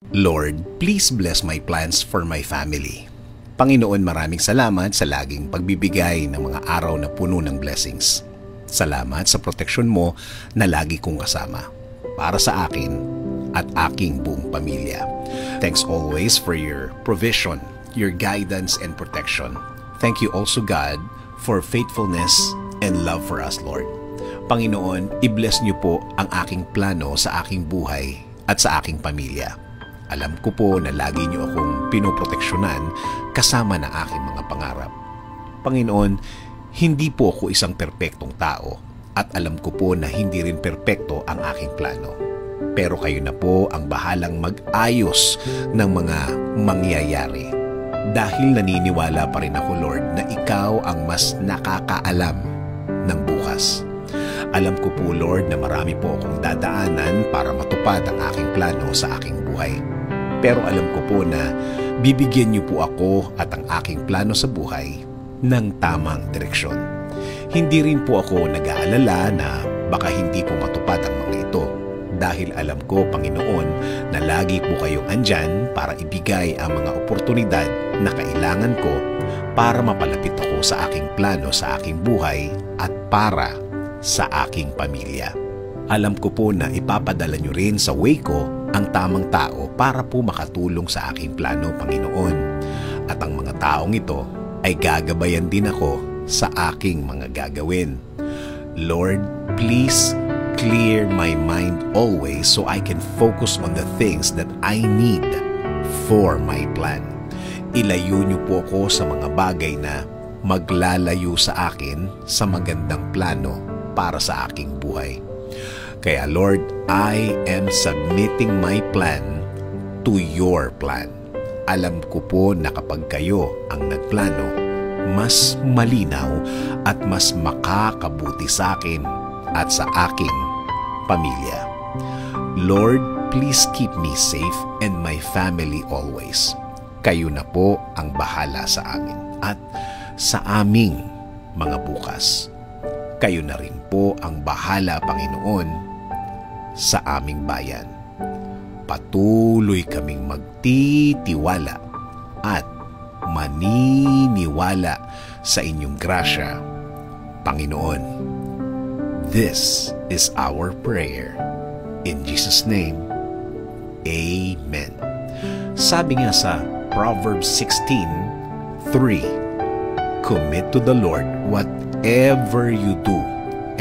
Lord, please bless my plans for my family. Panginoon, maraming salamat sa laging pagbibigay ng mga araw na puno ng blessings. Salamat sa proteksyon mo na lagi kong kasama para sa akin at aking buong pamilya. Thanks always for your provision, your guidance and protection. Thank you also, God, for faithfulness and love for us, Lord. Panginoon, i-bless niyo po ang aking plano sa aking buhay at sa aking pamilya. Alam ko po na lagi niyo akong pinoproteksyonan kasama ng aking mga pangarap. Panginoon, hindi po ako isang perpektong tao at alam ko po na hindi rin perpekto ang aking plano. Pero kayo na po ang bahalang mag-ayos ng mga mangyayari. Dahil naniniwala pa rin ako, Lord, na ikaw ang mas nakakaalam ng bukas. Alam ko po, Lord, na marami po akong dadaanan para matupad ang aking plano sa aking buhay. Pero alam ko po na bibigyan niyo po ako at ang aking plano sa buhay ng tamang direksyon. Hindi rin po ako nag-aalala na baka hindi po matupad ang mga ito dahil alam ko, Panginoon, na lagi po kayong andyan para ibigay ang mga oportunidad na kailangan ko para mapalapit ako sa aking plano sa aking buhay at para sa aking pamilya. Alam ko po na ipapadala niyo rin sa way ko ang tamang tao para po makatulong sa aking plano, Panginoon. At ang mga taong ito ay gagabayan din ako sa aking mga gagawin. Lord, please clear my mind always so I can focus on the things that I need for my plan. Ilayo niyo po ako sa mga bagay na maglalayo sa akin sa magandang plano para sa aking buhay. Kaya Lord, I am submitting my plan to your plan. Alam ko po na kapag kayo ang nagplano, mas malinaw at mas makakabuti sa akin at sa aking pamilya. Lord, please keep me safe and my family always. Kayo na po ang bahala sa amin at sa aming mga bukas. Kayo na rin po ang bahala, Panginoon, sa aming bayan. Patuloy kaming magtitiwala at maniniwala sa inyong grasya, Panginoon. This is our prayer. In Jesus' name, Amen. Sabi nga sa Proverbs 16:3, commit to the Lord whatever you do,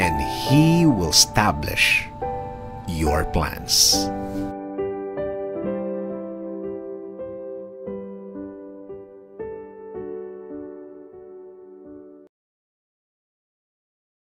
and He will establish your plans.